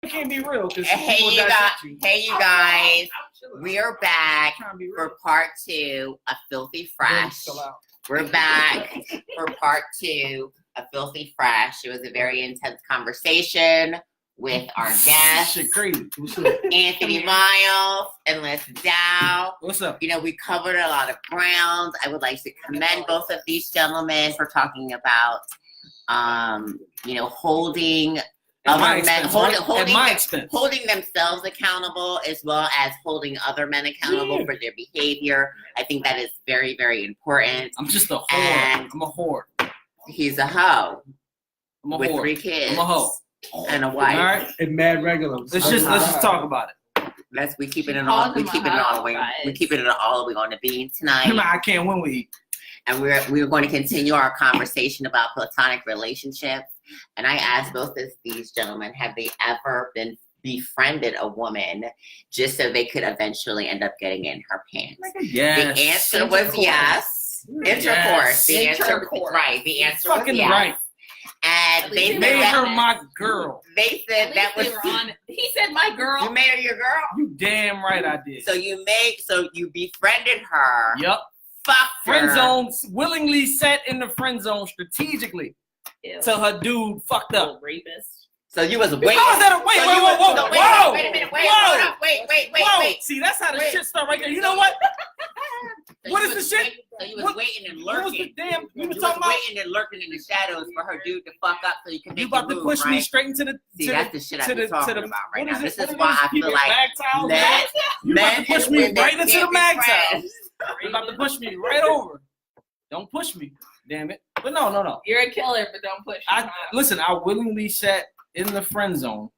can't be real. Hey you guys, we are back for part 2 of Phillthy Phresh. We're back for part 2 of Phillthy Phresh. It was a very intense conversation with our guests, Anthony Miles and Les Dow. What's up? You know, we covered a lot of ground. I would like to commend both of these gentlemen for talking about, holding other men, holding themselves accountable, as well as holding other men accountable for their behavior. I think that is very, very important. I'm just a whore. I'm a whore. He's a hoe. I'm a with whore. 3 kids. I'm a hoe. And a wife. All right. And mad regular. Let's just talk about it. We keep it all the way on the beam tonight. I can't win with you. And we're going to continue our conversation about platonic relationships. And I asked both of these gentlemen, have they ever befriended a woman just so they could eventually end up getting in her pants? Yes. The answer was yes. Intercourse. The answer was yes. Right. And they made her my girl. They said that was. He said my girl. You made her your girl. You damn right I did. So you befriended her. Yep. Fuck friend zone, willingly set in the friend zone strategically. Till her dude fucked up. Rapist. So you was waiting. How is that whoa. Wait a minute. Wait. See, that's how the shit start right there. You know what? What is the shit? So you was waiting and lurking. You was talking about waiting and lurking in the shadows for her dude to fuck up so you can make you about to push me straight into the. That's the shit I'm talking about right now. This is why I feel like you about to push me right into the mag towel. You about to push me right over. Don't push me, damn it. But no. You're a killer, but don't push me. Listen, I willingly sat in the friend zone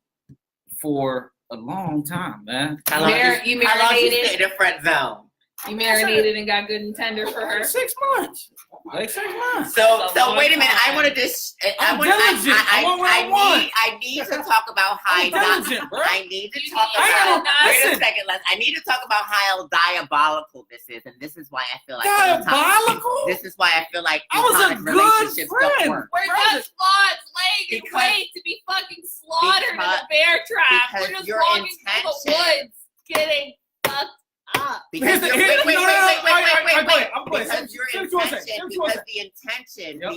for a long time, man. How long you stayed in the friend zone? You marinated and got good and tender for her? 6 months. Like 6 months. So wait a minute. I want to just. I need to talk about how. I need to talk about. Wait a second, Les. I need to talk about how diabolical this is, and this is why I feel like diabolical. This is why I feel like I was a good friend. We're just flawed, laying in wait to be fucking slaughtered in a bear trap. We're just walking through the woods, getting fucked up. Because the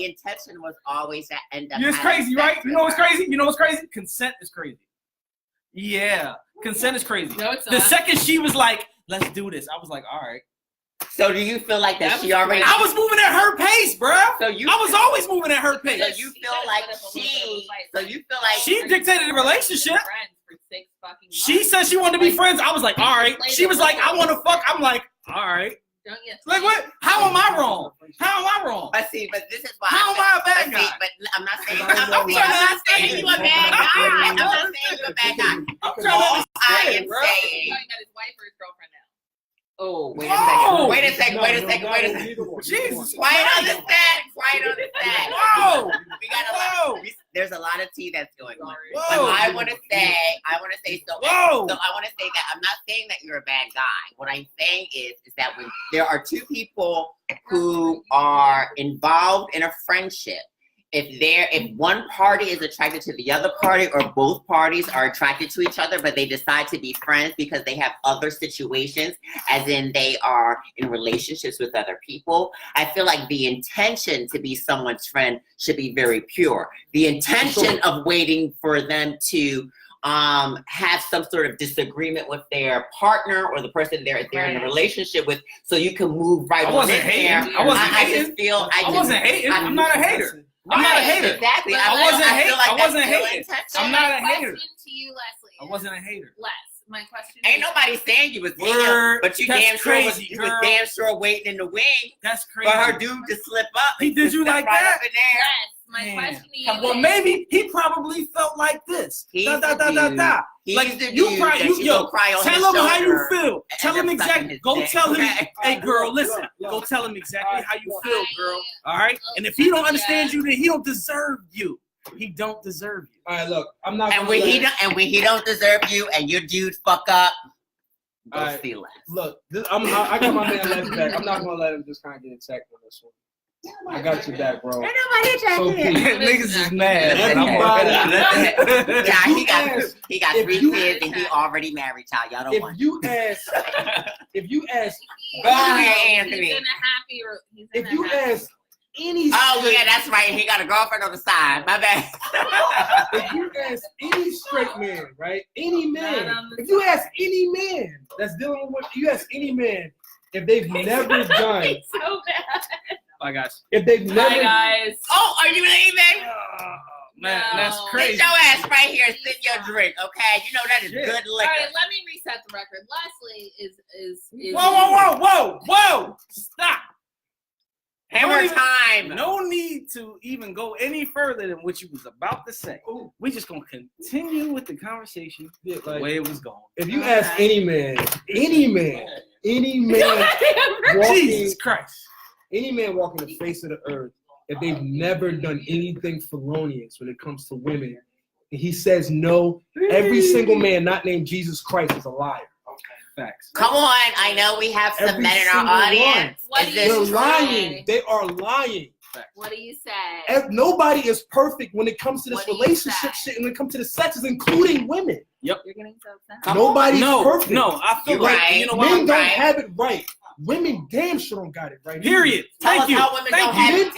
intention was always to end up. It's crazy, right? You know what's crazy? Consent is crazy. Yeah, consent is crazy. No, it's not. The second she was like, "Let's do this," I was like, "All right." So do you feel like that she already? I was moving at her pace, bro. I was always moving at her pace. So you feel like she dictated the relationship. She said she wanted to be friends. I was like, all right. She was like, I want to fuck. I'm like, all right. Like what? How am I wrong? But this is why. How am I a bad guy? But I'm not saying. I'm not saying you a bad guy. I'm not saying you a bad guy. All I am saying. That his wife or his girlfriend now. Oh, wait a second. Jesus. Quiet on the set. Whoa. We got a lot. There's a lot of tea that's going on. But I want to say so. Whoa. So I want to say that I'm not saying that you're a bad guy. What I'm saying is that when there are 2 people who are involved in a friendship, if one party is attracted to the other party, or both parties are attracted to each other, but they decide to be friends because they have other situations, as in they are in relationships with other people, I feel like the intention to be someone's friend should be very pure. The intention of waiting for them to have some sort of disagreement with their partner or the person they're in a relationship with, so you can move right on in there. I wasn't hating. I'm not a hater. I'm not a hater. Exactly. I wasn't hating. I'm not a hater. Question to you, Leslie. I wasn't a hater. My question ain't nobody saying you was hating, but you damn sure waiting in the wing. That's crazy. For her dude to slip up. He did you like that? Yes. My question to you. Well, maybe he probably felt like this. Like you cry on tell him how you feel. feel. Tell him exactly. Go tell him. Hey, girl, listen. Go tell him exactly how you feel, girl. All right. And if he don't understand you, then he don't deserve you. He don't deserve you. All right, look, I'm not. And when he don't deserve you, and your dude fuck up, go feel it. Look, I got my man Les back. I'm not gonna let him just kind of get attacked on this one. I got your back, bro. Ain't nobody attacking So Niggas is mad. Everybody. he got 3 kids and he already married, child. Y'all don't want. If you ask, go ahead, Anthony. He's in a happy. If you ask any. Oh yeah, that's right. He got a girlfriend on the side. My bad. If you ask any straight man, right? Any man. If you ask any man that's dealing with, you ask any man if they've never done. It's so bad. Bye, guys. If they've never. Bye, guys. Oh, are you leaving? Man, No. that's crazy. Sit your ass right here and sip your drink, okay? You know that is good liquor. All right, let me reset the record. Leslie is Whoa! Stop. Hammer time. No need to even go any further than what you was about to say. We just gonna continue with the conversation the way it was going. If you ask any man Jesus Christ. Any man walking the face of the earth, if they've never done anything felonious when it comes to women, and he says no, every single man not named Jesus Christ is a liar. Facts. Come on, I know we have some men in our audience. They're lying. They are lying. What do you say? Nobody is perfect when it comes to this relationship shit, and when it comes to the sexes, including women. Yep. You're getting so upset. Nobody's perfect. No, I feel like you know what? Men don't have it right. Women damn sure don't got it right. Period. Thank you. Nobody has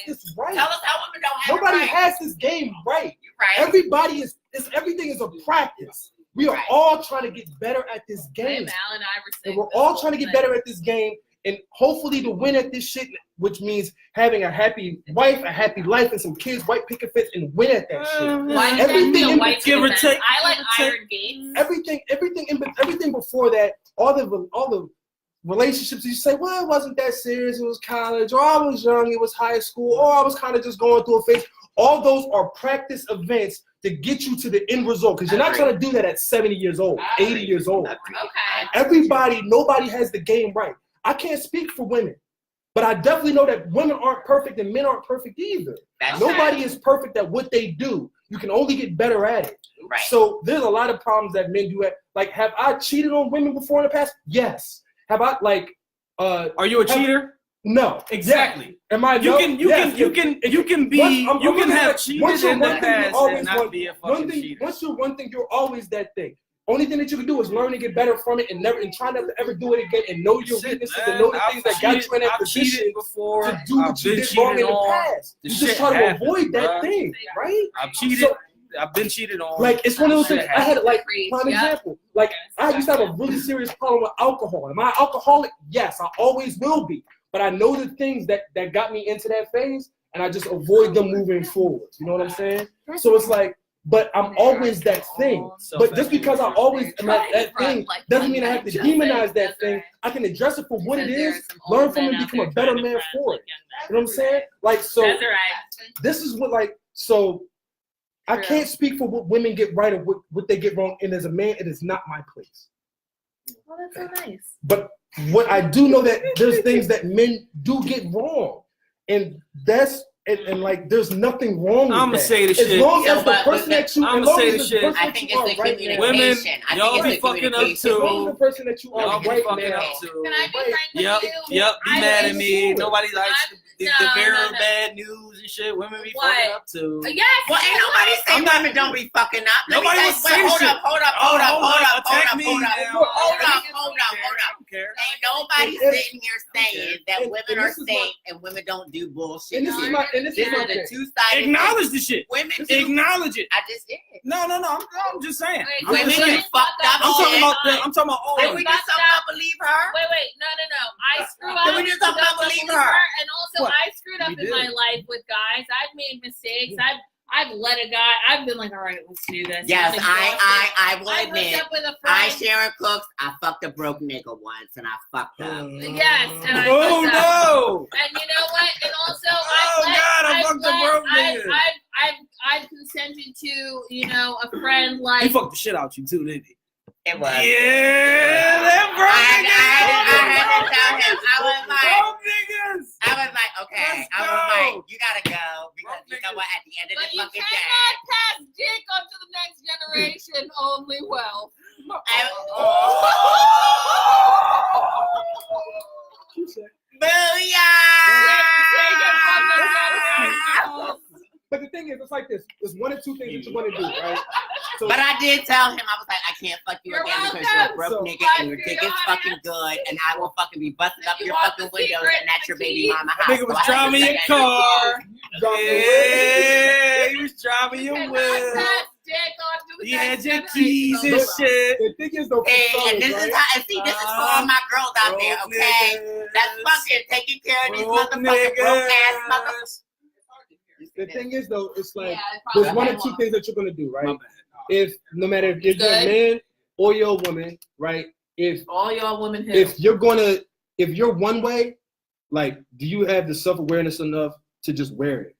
this right. Tell us how women don't have Nobody it right. has this game right. Right. Everybody everything is a practice. We are all trying to get better at this game. And we're all trying to get better at this game and hopefully to win at this shit, which means having a happy wife, a happy life, and some kids, white picket fence, and win at that shit. Everything give or take. I like Iron Gates. Everything before that, all the relationships, you say, well, it wasn't that serious, it was college, or I was young, it was high school, or I was kind of just going through a phase. All those are practice events to get you to the end result, because you're not trying to do that at 70 years old, 80 years old. Okay. Nobody has the game right. I can't speak for women, but I definitely know that women aren't perfect and men aren't perfect either. Nobody is perfect at what they do. You can only get better at it. Right. So there's a lot of problems that men do. Like, have I cheated on women before in the past? Yes. Have I are you a cheater? No. Exactly. Yeah. Am I? You can have cheated in the past and not be a fucking cheater. Once you're one thing, you're always that thing. Only thing that you can do is learn and get better from it, and try not to ever do it again, and know your weaknesses and know the things that got you in that position before, to do what you did wrong in the past. You just try to avoid that thing, right? I've cheated. I've been cheated on. Like, it's one of those things. I had, prime example. Like, I used to have a really serious problem with alcohol. Am I an alcoholic? Yes, I always will be. But I know the things that got me into that phase, and I just avoid them moving forward. You know what I'm saying? So it's like, but I'm always that thing. But just because I always am at that thing doesn't mean I have to demonize that thing. I can address it for what it is, learn from it, become a better man for it. You know what I'm saying? Like, so this is what, so I can't speak for what women get right or what they get wrong. And as a man, it is not my place. Well, that's so nice. But what I do know that there's things that men do get wrong. And that's and like there's nothing wrong with that. I'm gonna say the shit. As long as the person that you, I'm gonna say the shit. I think it's the communication. Women, I y'all think be fucking up too. As long as the person that you are right now. Can I be frank with you? Yep. Be mad at me. Nobody likes the bearer of bad news and shit. Women be fucking up too. Yes. Well, ain't nobody saying women don't be fucking up. Nobody was saying shit. Hold up. Ain't Ain't nobody sitting here saying that women are safe and women don't do bullshit. And this is my the two-sided. acknowledge the shit. Women acknowledge it. I just did. No. I'm just saying. Women get fucked up. I'm talking about all Can of we it. just somehow believe her? Wait. No. I screw up. Can we just somehow believe her? And also, I screwed up in my life with guys. I've made mistakes. I've let a guy. I've been like, all right, let's do this. Yes, I will I admit. up with a friend. Sharon Cooks. I fucked a broke nigga once, and I fucked up. Yes, and I Oh no! And you know what? And also, I fucked a broke nigga. I've consented to, a friend He like. fucked the shit out you too, didn't he? It was. Yeah, that broke I had to tell him. I was like, okay. I was like, you gotta go because you know what? At the end of the fucking day, you cannot pass dick on to the next generation. Only wealth. Booyah! this. There's one or two things that you're gonna do, right? So, but I did tell him, I was like, I can't fuck you again because you're a broke nigga and your dick is fucking good, and I will fucking be busting up your fucking windows, and that's your baby mama house. Nigga was driving your car. Yeah, he was driving your whip. He had your keys and shit. The thing is, though, and this is how, and see, this is for all my girls out there, okay? That's fucking taking care of these motherfucking broke ass motherfuckers. The thing is, though, it's like there's one or two things that you're gonna do, right? If no matter if you're a man or you're a woman, right? If all y'all women, if you're one way, like, do you have the self-awareness enough to just wear it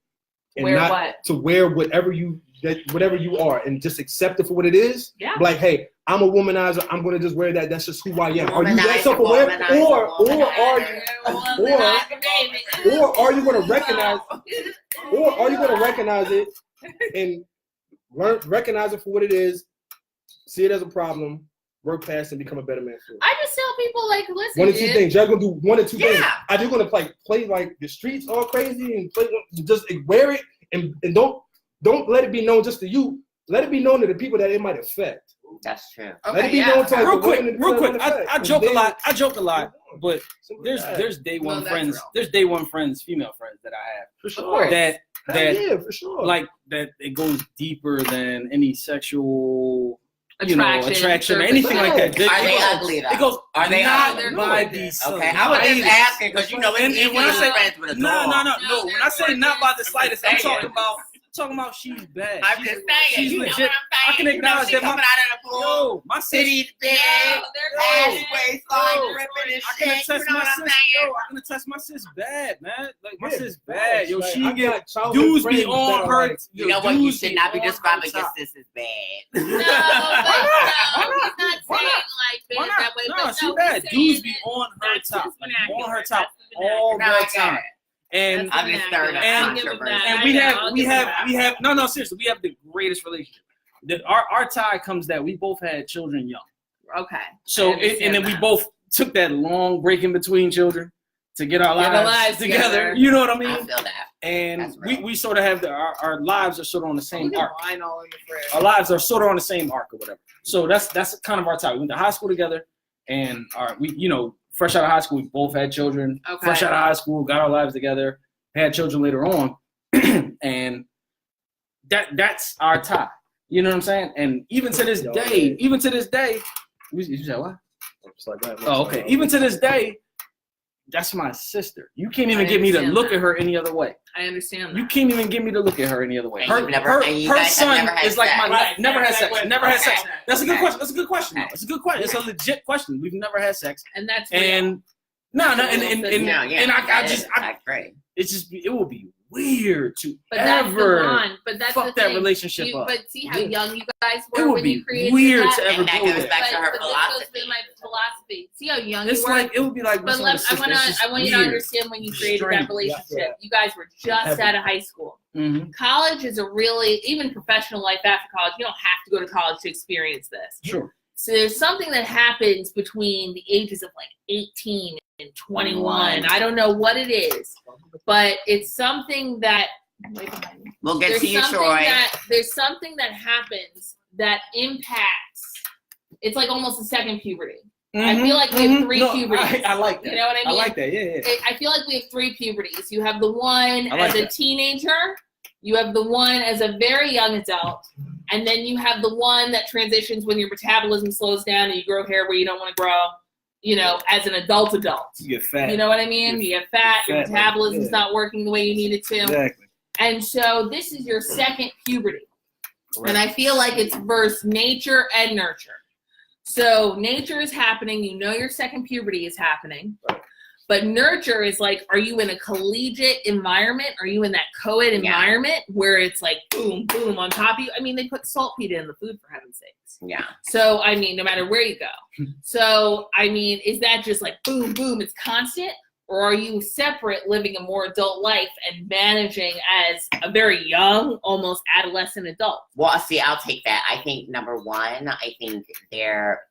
and wear not what? to wear whatever you are and just accept it for what it is? Yeah. Like, hey, I'm a womanizer. I'm gonna just wear that. That's just who I am. Are you that self-aware, or are you gonna recognize, or are you gonna recognize it and recognize it for what it is, see it as a problem, work past and become a better man for it? I just tell people, like, listen, one or two things. You're gonna do one or two things. Are you gonna play like the streets all crazy and just wear it and don't let it be known just to you. Let it be known to the people that it might affect. That's true. Okay, let it be known to real quick. I joke a lot, but there's day one friends. There's day one friends, female friends that I have for sure. That for sure. Like that it goes deeper than any sexual attraction or service. anything like that. Are they ugly though? It goes. Are they not ugly? by these. Okay, I was just asking because you know, and when I say friends with a no. When I say not by the slightest, I'm talking about she's bad. I'm just saying. She's you legit. Know what I'm I can acknowledge that. Coming out of the pool. My city's big. Ass waistline dripping and shit. You know what I'm saying? I can attest my sis bad, man. Like my sis bad. Yo, like, she get dudes be on her. Like, you know what? You should not be describing your sis as bad. No, but he's not saying like that way. No, she bad. Dudes be on her top. On her top all the time. And we have no seriously, we have the greatest relationship. Our tie comes that we both had children young. Okay. So and then we both took that long break in between children to get our lives together. You know what I mean? I feel that. And we sort of have our lives are sort of on the same arc. Our lives are sort of on the same arc or whatever. So that's kind of our tie. We went to high school together, and fresh out of high school, we both had children. Okay. Fresh out of high school, got our lives together, had children later on, and that's our tie. You know what I'm saying? And even to this day, you said what? Oh, okay. Even to this day, that's my sister. You can't even get me to look at her any other way. I understand that. You can't even get me to look at her any other way. Her son is like my never had sex. Never had sex. Okay. That's a good question. That's a good question. Though. It's a good question. It's a legit question. We've never had sex. And that's and I great. It's just it will be weird to that's ever fuck that relationship up. But see how young you guys were it would when be you created weird that? to ever and that go goes there. back to her But philosophy. this goes to my philosophy. See how young It's you were? like it would be like. But I want you to understand when you created that relationship. You guys were just out of high school. Mm-hmm. College is a really, even professional life after college, you don't have to go to college to experience this. Sure. So there's something that happens between the ages of like 18 and 21. I don't know what it is, but it's something that. We'll get to you, Troy. There's something that happens that impacts. It's like almost a second puberty. Mm-hmm, I feel like we have three puberties. I like that. You know what I mean? I like that. Yeah. I feel like we have three puberties. You have the one as a teenager. You have the one as a very young adult. And then you have the one that transitions when your metabolism slows down and you grow hair where you don't want to grow, as an adult. You get fat. You know what I mean? You get fat, your metabolism's not working the way you need it to. Exactly. And so this is your second puberty. Right. And I feel like it's versus nature and nurture. So nature is happening. Your second puberty is happening. Right. But nurture is like, are you in a collegiate environment? Are you in that co-ed environment where it's like boom, boom on top of you? I mean, they put saltpeter in the food, for heaven's sakes. Yeah. So, I mean, no matter where you go. So, I mean, is that just like boom, boom, it's constant? Or are you separate, living a more adult life and managing as a very young, almost adolescent adult? Well, see, I'll take that. I think number one, their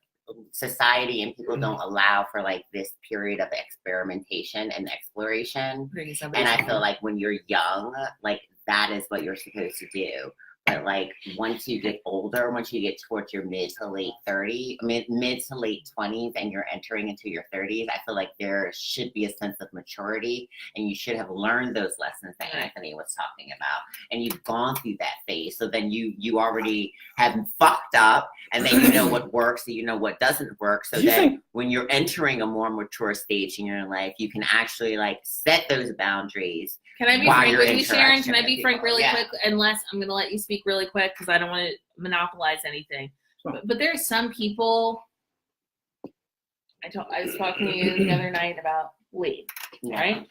society and people don't allow for like this period of experimentation and exploration. And I feel like when you're young, like that is what you're supposed to do. But like once you get older, once you get towards your mid to late 20s, and you're entering into your 30s, I feel like there should be a sense of maturity, and you should have learned those lessons that Anthony was talking about, and you've gone through that phase. So then you already have fucked up, and then you know what works, and you know what doesn't work. So then when you're entering a more mature stage in your life, you can actually like set those boundaries. Can I be frank with you, Sharon? Can I be frank really quick? Unless I'm going to let you speak really quick because I don't want to monopolize anything. But there are some people. I was talking to you the other night about weed, right?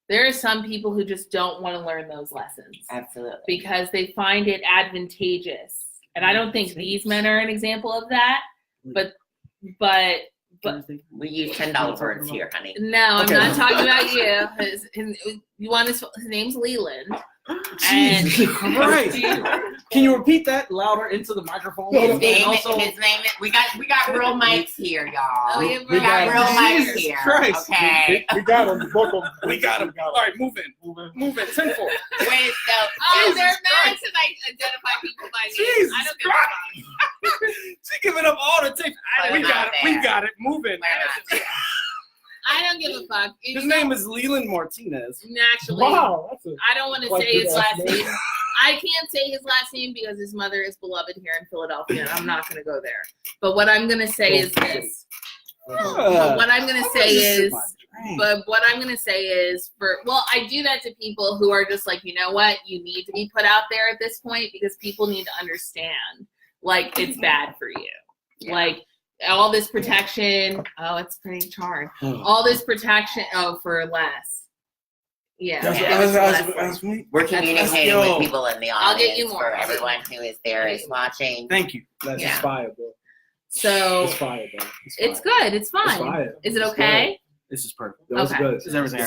There are some people who just don't want to learn those lessons. Absolutely. Because they find it advantageous. And I don't think these men are an example of that. But we use $10 words here, honey. No, I'm not talking about you. His name's Leland. Jesus Christ. Can you repeat that louder into the microphone? His name is, we got real mics here, y'all. We got real mics here. Christ. Okay. We got him. We got him. All right, move in. 10-4. Wait, so they're mad because I identify people by name. Jesus I don't give a fuck. She giving up all the tips. We got it. Move in. I don't give a fuck. His name is Leland Martinez. Naturally. Wow. I don't want to say his last name. I can't say his last name because his mother is beloved here in Philadelphia, and I'm not going to go there. But what I'm going to say is this. What I'm going to say is, I do that to people who are just like, you know what? You need to be put out there at this point because people need to understand, like, it's bad for you. Yeah. Like, all this protection. Oh, it's pretty charred. All this protection. Oh, for less. Yeah. That's me. We're communicating with people in the audience. I'll get you more. For everyone who is there is watching. Thank you. That's fire, bro. So it's fire, bro. It's good. It's fine. It's fire. Is it okay? This is perfect. It's good. It's everything.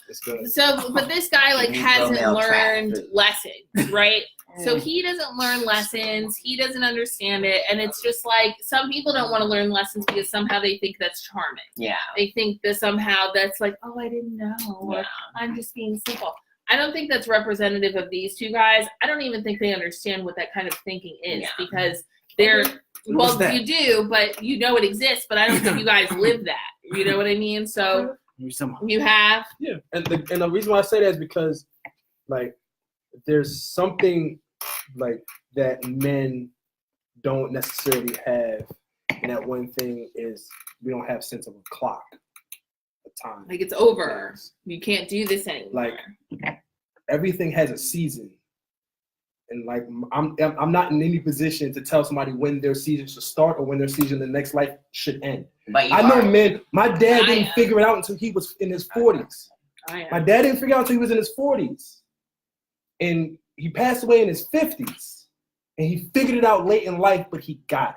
It's good. So, but this guy like hasn't learned lessons, right? So he doesn't learn lessons. He doesn't understand it. And it's just like some people don't want to learn lessons because somehow they think that's charming. Yeah. They think that somehow that's like, oh, I didn't know. Or I'm just being simple. I don't think that's representative of these two guys. I don't even think they understand what that kind of thinking is because they're, you do, but you know it exists, but I don't think you guys live that. You know what I mean? So you have. Yeah. And the reason why I say that is because, like, there's something like that men don't necessarily have, and that one thing is we don't have sense of a clock, a time. Like it's over. You can't do this anymore. Like everything has a season, and like I'm not in any position to tell somebody when their season should start or when their season the next life should end. But I know men. My dad didn't figure it out until he was in his 40s. My dad didn't figure it out until he was in his 40s. And he passed away in his 50s, and he figured it out late in life, but he got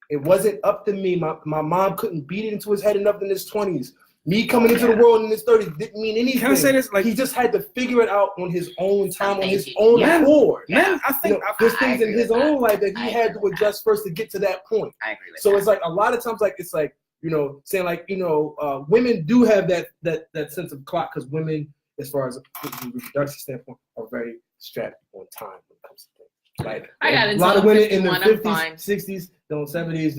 it. It wasn't up to me. My mom couldn't beat it into his head enough in his 20s. Me coming into the world in his 30s didn't mean anything. Can I say this? Like, he just had to figure it out on his own time, on his own accord. Man, I think there's things in his own life that he had to adjust first to get to that point. I agree with so that. it's like a lot of times, like it's like, you know, saying like, you know, women do have that sense of clock because women, as far as a reproduction standpoint, are very strapped on time when it comes to things. Like a lot of women in their 50s, 60s, 70s,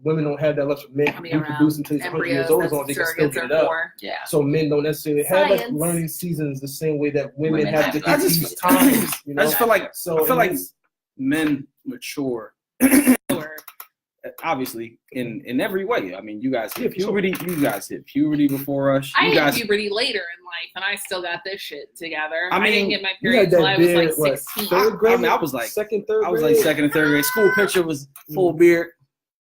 women don't have that luxury. Men can reproduce until they're 100 years old, as long as they can still get it up. Yeah. So men don't necessarily have like learning seasons the same way that women have to get these times. You know? I just feel like men mature. Obviously, in every way. I mean, you guys hit puberty. You guys hit puberty before us. I hit puberty later in life, and I still got this shit together. I didn't get my period until I was like 16. Third grade? I mean, I was like second, third grade. I was like second and third grade. School picture was full beard.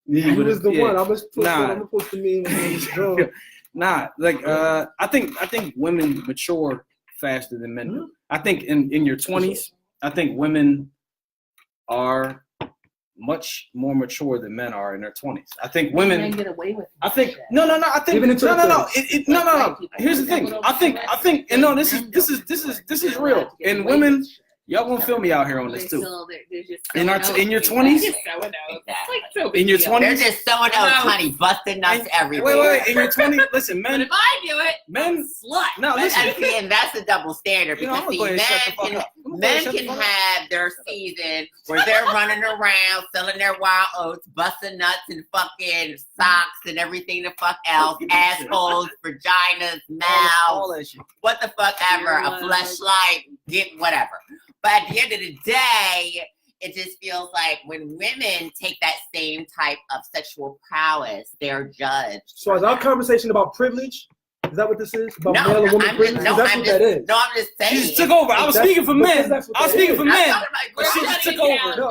You was the one. I'm supposed to mean when was drunk. Nah, like I think women mature faster than men do. I think in your 20s, I think women are much more mature than men are in their 20s. I think women get away with it. I think no. I think no. Here's the thing. I think, and no. This is real. And women, y'all gonna feel me out here on this too. In your 20s, no big In your deal. 20s? They're just someone else, honey, busting nuts everywhere. Wait. In your 20s, listen, But men. if I do it, Men. slut. No, listen. And that's a double standard You know, I'm because gonna go ahead and shut the fuck men up. can, men can have their season where they're running around selling their wild oats, busting nuts and fucking socks and everything the fuck else, assholes, vaginas, All mouths, that shit. what the fuck ever, a fleshlight, get whatever. But at the end of the day, it just feels like when women take that same type of sexual prowess, they're judged. So is our conversation about privilege? Is that what this is? About No, male and woman I'm privilege? just, That's what that is. no, I'm just saying. She just took over. I was speaking for men. I was speaking for I'm men. talking about- But she just took over.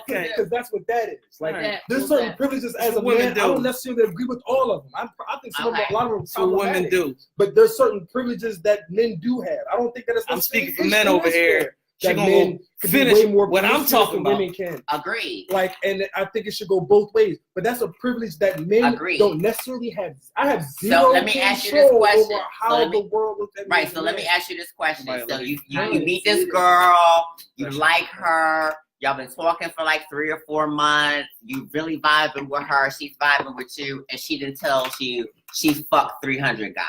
Because that's what that is. Like, Right. there's certain privileges as a what women man. do. I don't necessarily agree with all of them. I think some of them, a lot of them are That's what women problematic. do. But there's certain privileges that men do have. I don't think that it's. I'm speaking for men over here. She That gonna men go can be finish way more what I'm promiscuous talking than about. women can. Agreed. Like, and I think it should go both ways. But that's a privilege that men Agreed. don't necessarily have. I have zero let me ask you this control question. over how So let me- the world looks at me. Right, as so a let me man. ask you this question. Right, So let you me- meet this girl, you like her, y'all been talking for like 3 or 4 months, you really vibing with her, she's vibing with you, and she didn't tell you she's fucked 300 guys.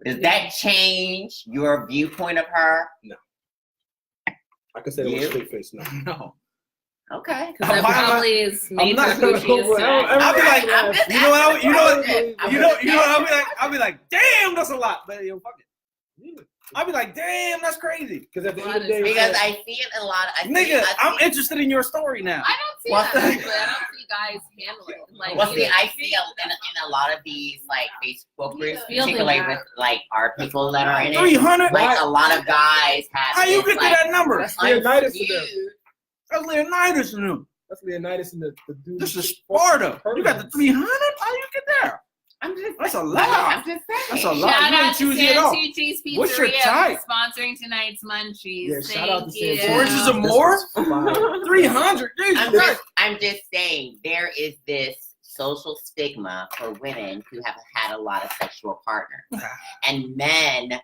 Does that change your viewpoint of her? No. I can say that with a straight face. No. No. Okay. Because that probably is nature not who gonna she is go today. around. I'll be like, I'm just you know what? asking You know what? a question. I'll be like, damn, that's a lot. But yo, fuck it. I'll be like, damn, that's crazy. Because at the end of the day, Because I see it a lot. Nigga, I'm interested in your story now. I don't see What's that the- actually. I don't see guys handling it. Like, Well, see, I see in a lot of these like Facebook groups, particularly with like our people that are in it. 300? Like a lot of guys have. How you this, get to like, that number? That's Leonidas to them. unskewed- That's Leonidas in them. That's Leonidas and the dude. This is Sparta. You got the 300? How you get there? I'm just. That's a I'm lot. just saying. That's a lot. Shout You ain't out to choosy at all. Santucci's Pizzeria What's your type? for sponsoring tonight's munchies. Yeah, shout out to Thank Santucci's. you. Oranges and more? 300. I'm just saying there is this social stigma for women who have had a lot of sexual partners, and men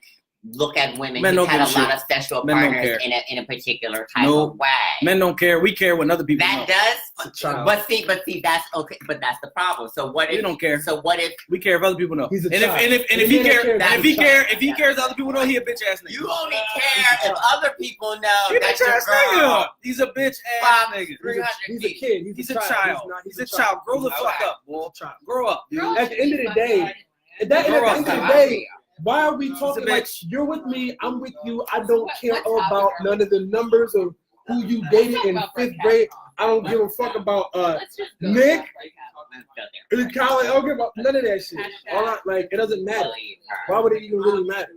look at women Men who don't had a give a lot shit. of sexual Men don't partners care. in a particular type Nope. of way. Men don't care. We care when other people That know. does, It's a child. but see, that's okay. But that's the problem. So what if We don't care. So what if We care if other people know. He's a And child. if The he man care, cares if he about care, child. if he cares other people know, he a bitch ass nigga. you only care if other people know He a that bitch your ass girl nigga. He's a bitch ass fucked nigga. 300 He's a feet. kid. He's a child. He's a child. Grow the fuck up, boy. Grow up, dude. At the end of the day, at the end of the day, why are we talking He's a like bitch. you're with me, I'm with you? I don't care What topic about are none of the numbers of who you dated in 5th grade. I don't give a fuck about Let's just go Nick. Let's in college. I don't give a none of that shit. All I, like it doesn't matter. Why would it even really matter?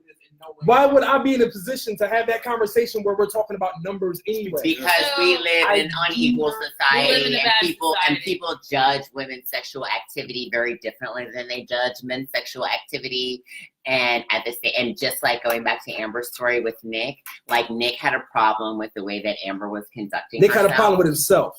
Why would I be in a position to have that conversation where we're talking about numbers anyway? Because we live in an unequal We live in society, a and bad and society. people judge women's sexual activity very differently than they judge men's sexual activity. And and just like going back to Amber's story with Nick, like Nick had a problem with the way that Amber was conducting Nick had a herself. problem with himself,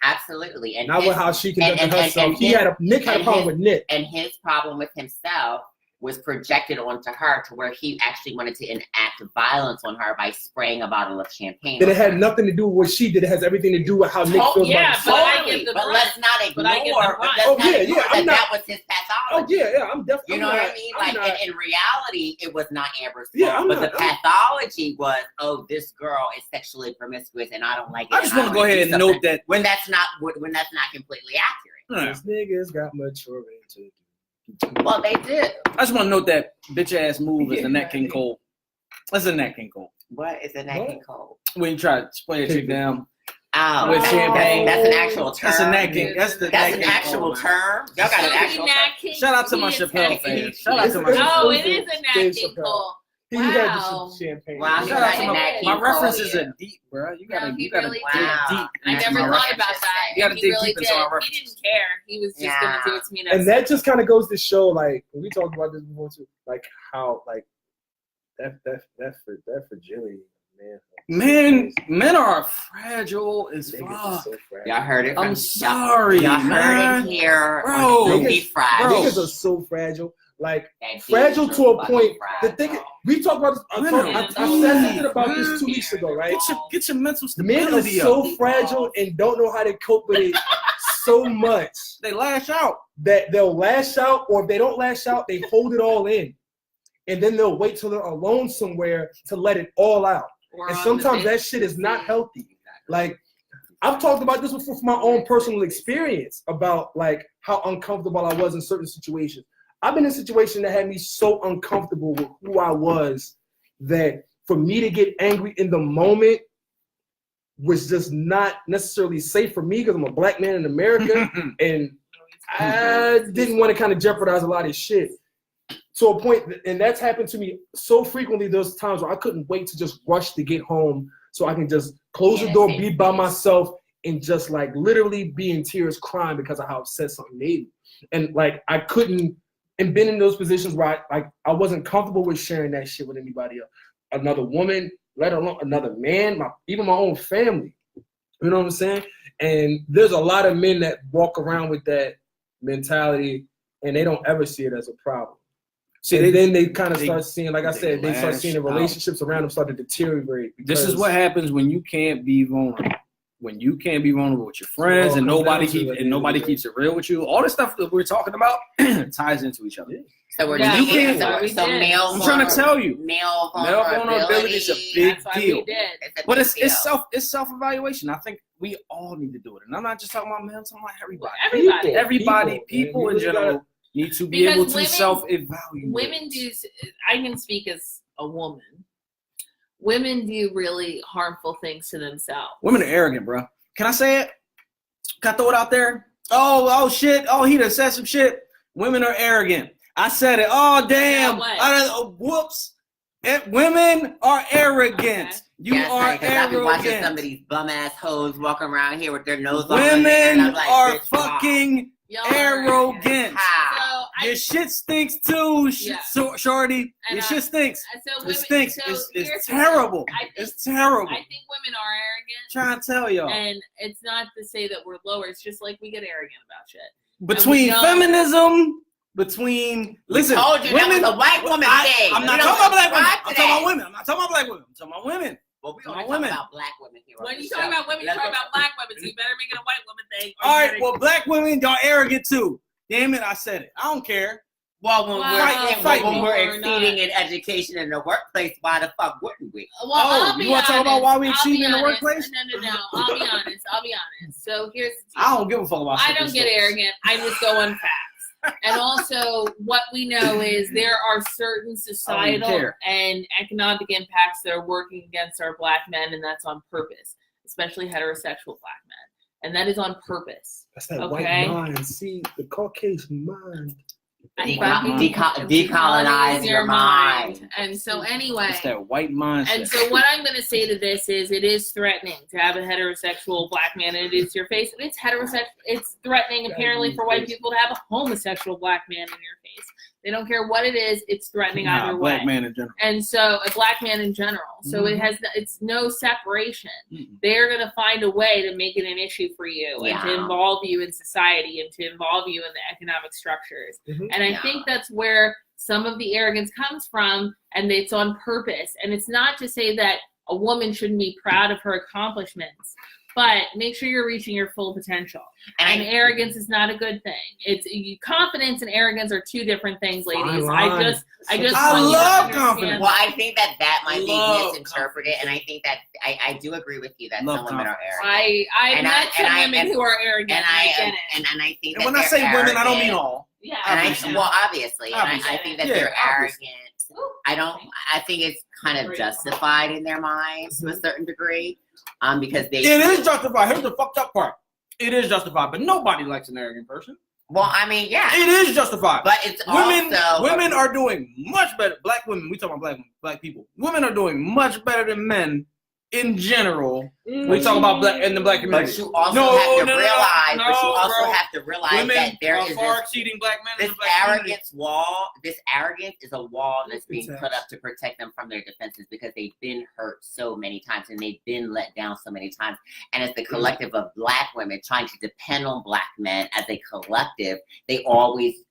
Absolutely, and not his, with how she conducted and herself. Nick had a and problem with Nick. and his problem with himself was projected onto her to where he actually wanted to enact violence on her by spraying a bottle of champagne. That on it had her. nothing to do with what she did. It has everything to do with how Nick feels yeah, about but himself. I Totally, give the but brunt. let's not ignore, But I give the brunt. let's Oh, not yeah, ignore yeah, I'm that not- that was his Oh pathology. yeah, I'm definitely. You know what I mean? Like, in reality, it was not Amber's fault. Yeah, I'm but not- the pathology was, oh, this girl is sexually promiscuous, and I don't like it. I just and want to go wanna ahead do and note something. that when that's not completely accurate. These niggas got mature into. Well, they did. I just want to note that bitch ass move is the Nat King Cole. That's a Nat King Cole. What is a Nat King Cole? When you try to spray a chick down Oh, with champagne. that's an actual term. That's a Nat King. That's the That's Nat an King actual Cole. term. Y'all got an actual term. Shout out to my Chappelle fans. Shout out to my Oh, Chappelle it is a Nat King Cole. He Wow. had the champagne. Wow, Shout out to Nat my, King my Cole, references yeah. are deep, bro. You gotta, No, he you gotta really dig did. deep. I into never my thought references. about that. You gotta He dig really deep into did. my He references. didn't care. He was just gonna do it to me next And that just kind of goes to show, like, we talked about this before too, like how, like, that fragility, man. Men are fragile as Niggas fuck. are so fragile. Y'all heard it. I'm sorry, Y'all heard man. it here. Bro. Phillthy Phresh. Niggas are so fragile. Like, That fragile bitch to a fucking point. The fragile. thing, We talked about this. I said something about this 2 weeks ago, right? Get your mental Men are stability so fragile and don't know how to cope with it so much. They lash out. That they'll lash out, or if they don't lash out, they hold it all in. And then they'll wait till they're alone somewhere to let it all out. And sometimes that shit is not healthy. Like, I've talked about this before from my own personal experience about like how uncomfortable I was in certain situations. I've been in a situation that had me so uncomfortable with who I was that for me to get angry in the moment was just not necessarily safe for me because I'm a black man in America and I didn't want to kind of jeopardize a lot of shit. To a point, and that's happened to me so frequently, those times where I couldn't wait to just rush to get home so I can just close the door, be by myself, and just like literally be in tears crying because of how upset something made me. And like I couldn't, and been in those positions where I wasn't comfortable with sharing that shit with anybody else. Another woman, let alone another man, even my own family. You know what I'm saying? And there's a lot of men that walk around with that mentality and they don't ever see it as a problem. See, then they kind of start seeing, like I said, they start seeing the relationships around them start to deteriorate. This is what happens when you can't be vulnerable. When you can't be vulnerable with your friends and nobody keeps it real with you. All the stuff that we're talking about ties into each other. So we're I'm male. trying to tell you, male vulnerability is a big deal. But it's self-evaluation. I think we all need to do it, and I'm not just talking about men. I'm talking about everybody. People in general need to be able to self-evaluate. Women do. I can speak as a woman. Women do really harmful things to themselves. Women are arrogant, bro. Can I say it? Can I throw it out there? Oh shit. Oh, he done said some shit. Women are arrogant. I said it. Oh, damn. Whoops. Women are arrogant. Okay. You are arrogant. I've been watching some of these bum ass hoes walking around here with their nose on. Women are fucking arrogant. Your shit stinks too, shorty. Your shit stinks. It stinks. It's terrible. It's terrible. I think women are arrogant. Trying to tell y'all. And it's not to say that we're lower. It's just like we get arrogant about shit. Between feminism, listen, women, the white woman thing. I'm not talking about black women. I'm talking about women. I'm not talking about black women. I'm talking about women. Well, we only talk about black women here. When you talk about women, you talk about black women, so you better make it a white woman thing. All right, well, black women, y'all arrogant too. Damn it, I said it. I don't care. Well, when we're exceeding in education in the workplace, why the fuck wouldn't we? Well, you want to talk about why we exceeding in the workplace? No. I'll be honest. So here's the I don't give a fuck about I don't get arrogant. I just go on facts. And also, what we know is there are certain societal and economic impacts that are working against our black men, and that's on purpose, especially heterosexual black men. And that is on purpose. That's that white mind. See, the Caucasian mind. Decolonize your mind. And so anyway. It's that white mindset. And so what I'm going to say to this is it is threatening to have a heterosexual black man and it is your face. And it's heterosexual. It's threatening apparently for white people to have a homosexual black man in your face. They don't care what it is. It's threatening either way. Black man in general. And so a black man in general. So it's no separation. They're going to find a way to make it an issue for you and to involve you in society and to involve you in the economic structures. And I think that's where some of the arrogance comes from, and it's on purpose. And it's not to say that a woman shouldn't be proud of her accomplishments, but make sure you're reaching your full potential. And arrogance is not a good thing. It's confidence and arrogance are two different things, ladies. I love confidence. Well, I think that might be misinterpreted, and I think that I do agree with you that some women are arrogant. I've met some women who are arrogant, and I think that when I say women, I don't mean all. Yeah. Obviously, and I think that they're arrogant. I think it's kind of justified in their minds to a certain degree. Because it is justified. Here's the fucked up part. It is justified, but nobody likes an arrogant person. Well, I mean, yeah. It is justified. But it's women are doing much better. Black women, we talk about black people. Women are doing much better than men in general. We talk about the black community. But you also have to realize women that there is far exceeding black men. This arrogance wall. This arrogance is a wall that's being put up to protect them from their defenses because they've been hurt so many times and they've been let down so many times. And as the collective of black women trying to depend on black men as a collective, they always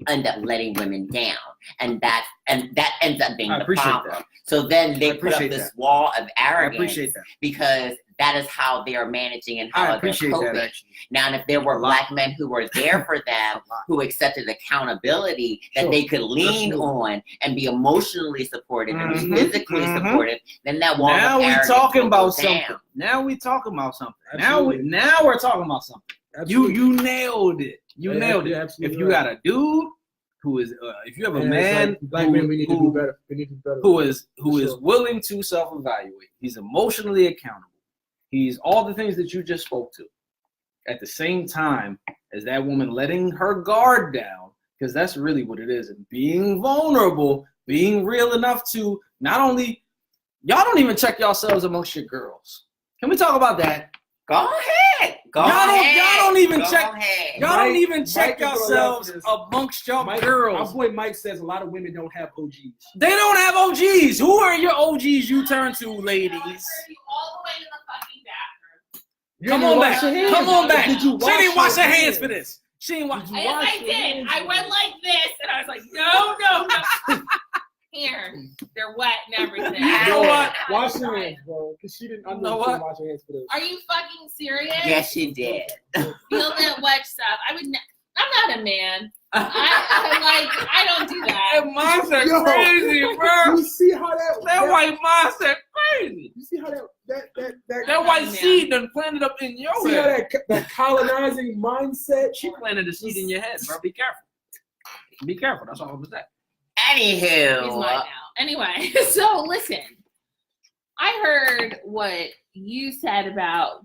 end up letting women down, and that ends up being the problem. That. So then they put up this wall of arrogance. I appreciate that. Because that is how they are managing and how they're coping. Now, if there were black men who were there for them, who accepted accountability, that they could lean on and be emotionally supported and be physically supported, then that wall now of we arrogance talking will about go something. down. Now we talking about something. Absolutely. Now we're talking about something. Absolutely. You nailed it. You nailed it. If you got a dude who is, if you have a man, black men, we need to do better. We need to do better. Who is willing to self-evaluate. He's emotionally accountable. He's all the things that you just spoke to. At the same time as that woman letting her guard down, because that's really what it is, and being vulnerable, being real enough to not only, y'all don't even check yourselves amongst your girls. Can we talk about that? Go ahead. Y'all don't even check. Ahead. Y'all don't even check yourselves amongst your girls. My boy Mike says a lot of women don't have OGs. They don't have OGs. Who are your OGs you turn to, ladies? All the way to the fucking bathroom. Come on back. Come on back. She didn't wash her hands for this. She didn't wash. I did. I went like this, and I was like, no. Here, they're wet and everything. You know what? Wash your hands, bro. Because she didn't. I know she didn't wash her hands for this. Are you fucking serious? Yes, she did. Feel that wet stuff. I'm not a man. I don't do that. That monster crazy, bro. You see how that white monster crazy. You see how that white seed done planted up in your see head. How that colonizing mindset. She planted a seed in your head, bro. Be careful. Be careful. That's all I'm saying. Anywho. He's mine now. Anyway, so listen. I heard what you said about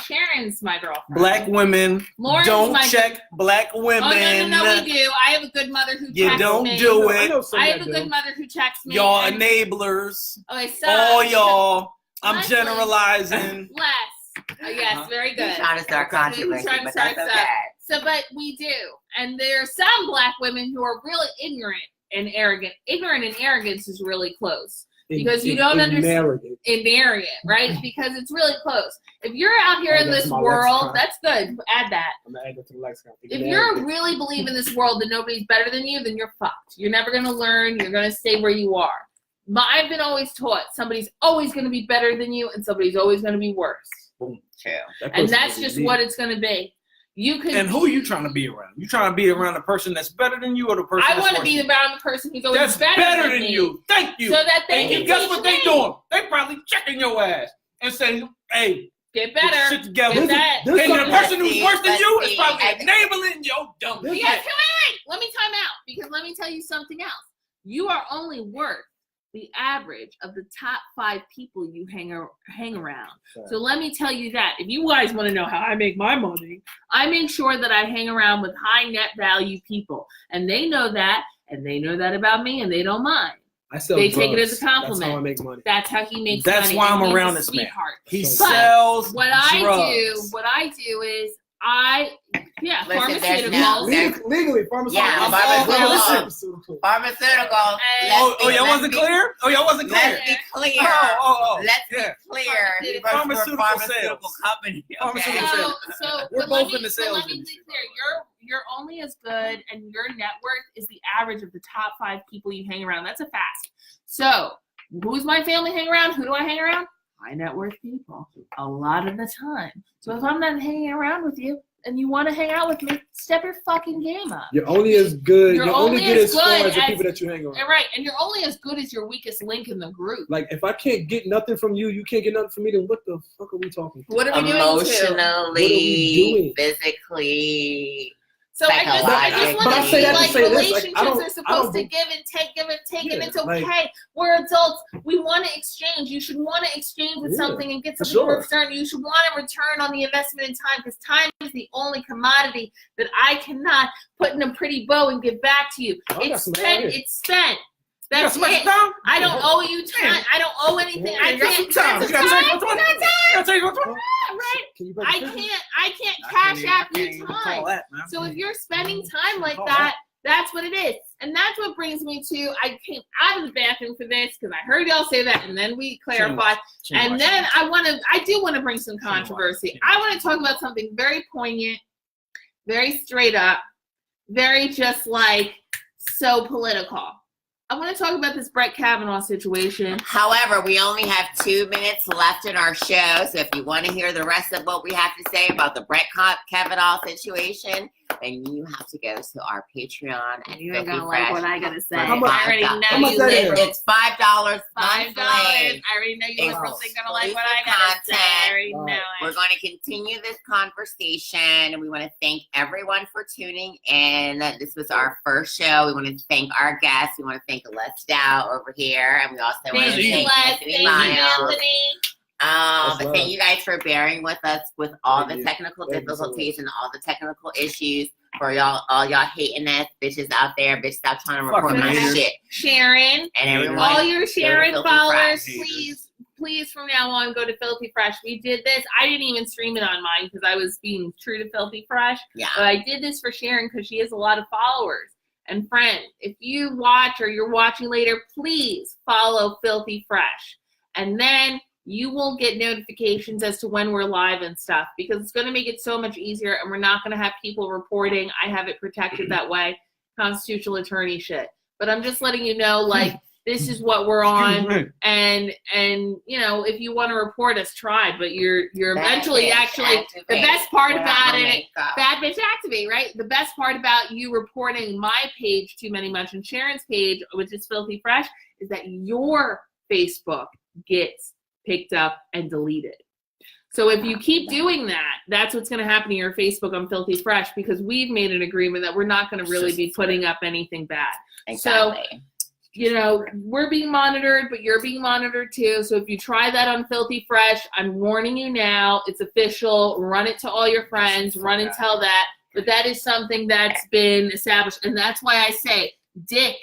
Sharon's my girlfriend. Black women Lauren's don't check black women. Oh, no, we do. I have a good mother who checks me. You don't do it. I have a good mother who checks me. Y'all enablers. Okay, so. All y'all. I'm generalizing. Less. Yes, very good. He's trying to start controversy, but that's okay. So, but we do. And there are some black women who are really ignorant and arrogant. Ignorant and arrogance is really close. Because you don't understand. Inarrogant, right? Because it's really close. If you're out here in this world, that's good. Add that. I'm gonna add that to the lexicon. If you really believe in this world that nobody's better than you, then you're fucked. You're never going to learn. You're going to stay where you are. But I've been always taught somebody's always going to be better than you and somebody's always going to be worse. Boom. And that's just what it's going to be. And who are you trying to be around? You trying to be around the person that's better than you, or the person I want to be around the person who's always that's better than you. Thank you. So that they can guess what they doing? They probably checking your ass and saying, "Hey, get better. Get shit together." Get that. And the person who's worse than you is probably enabling your dumb. Yes, wait. Let me time out because let me tell you something else. You are only worth the average of the top 5 people you hang around. Sure. So let me tell you that. If you guys want to know how I make my money, I make sure that I hang around with high net value people. And they know that, and they know that about me, and they don't mind. They take it as a compliment. That's how I make money. That's how he makes money. That's why I'm around this man. He sells what drugs. I do is pharmaceuticals. Legally, pharmaceuticals. Yeah, pharmaceuticals. Y'all wasn't clear? Y'all wasn't clear? Let's be clear. Let's be clear. Pharmaceutical company. So we're both in the sales. Let me be clear. You're only as good, and your net worth is the average of the top 5 people you hang around. That's a fact. So, who's my family hang around? Who do I hang around? High net worth people a lot of the time. So if I'm not hanging around with you and you want to hang out with me, step your fucking game up. You're only as good. You're only good as far as the people that you hang around. Right, and you're only as good as your weakest link in the group. Like if I can't get nothing from you, you can't get nothing from me. Then what the fuck are we talking about? What are we doing? Emotionally, physically. So I just want to say like relationships are supposed to give and take, and it's okay. We're adults. We want to exchange. You should want to exchange with something and get something in return. You should want a return on the investment in time because time is the only commodity that I cannot put in a pretty bow and give back to you. It's spent. It's spent. That's it. I don't owe you time. I don't owe anything. I can't. Right? I can't cash out you time. So if you're spending time like that, that's what it is. And that's what brings me to, I came out of the bathroom for this because I heard y'all say that, and then we clarified. And then I do want to bring some controversy. I want to talk about something very poignant, very straight up, very just like so political. I want to talk about this Brett Kavanaugh situation. However, we only have 2 minutes left in our show, so if you want to hear the rest of what we have to say about the Brett Kavanaugh situation, then you have to go to our Patreon. And you ain't gonna like what I gotta say. How much- I already know how much you. that is? It's $5. $5. I already know you liberals ain't gonna like what I gotta say. I already know it. We're going to continue this conversation, and we want to thank everyone for tuning in. This was our first show. We want to thank our guests. We want to thank Les Dow over here, and we also want to Thank you, thank Les. Anthony Thank you, Miles. Anthony. But thank you guys for bearing with us with all the technical difficulties and all the technical issues. For all y'all hating ass bitches out there, bitch, stop trying to report my shit. Sharon, And everyone, all your Sharon Phillthy followers, Phresh. please from now on go to Phillthy Phresh. We did this. I didn't even stream it on mine because I was being true to Phillthy Phresh. Yeah. But I did this for Sharon because she has a lot of followers. And friends, if you watch or you're watching later, please follow Phillthy Phresh. And then you will get notifications as to when we're live and stuff because it's going to make it so much easier and we're not going to have people reporting. I have it protected that way. Constitutional attorney shit. But I'm just letting you know, like, this is what we're on. And you know, if you want to report us, try. But you're eventually actually, the best part about it, Bad Bitch Activate, right? The best part about you reporting my page, Too Many Much, and Sharon's page, which is Phillthy Phresh, is that your Facebook gets picked up and deleted. So if you keep doing that, that's what's going to happen to your Facebook on Phillthy Phresh because we've made an agreement that we're not going to really be putting up anything bad. Exactly. So, you know, we're being monitored, but you're being monitored too. So if you try that on Phillthy Phresh, I'm warning you now. It's official. Run it to all your friends. Run and tell that. But that is something that's been established. And that's why I say dick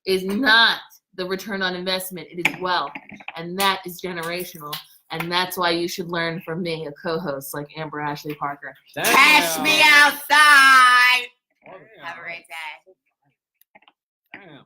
is not the return on investment. It is wealth. And that is generational. And that's why you should learn from me, a co-host like Amber Ashley Parker. Catch me outside. Have a great day. Damn.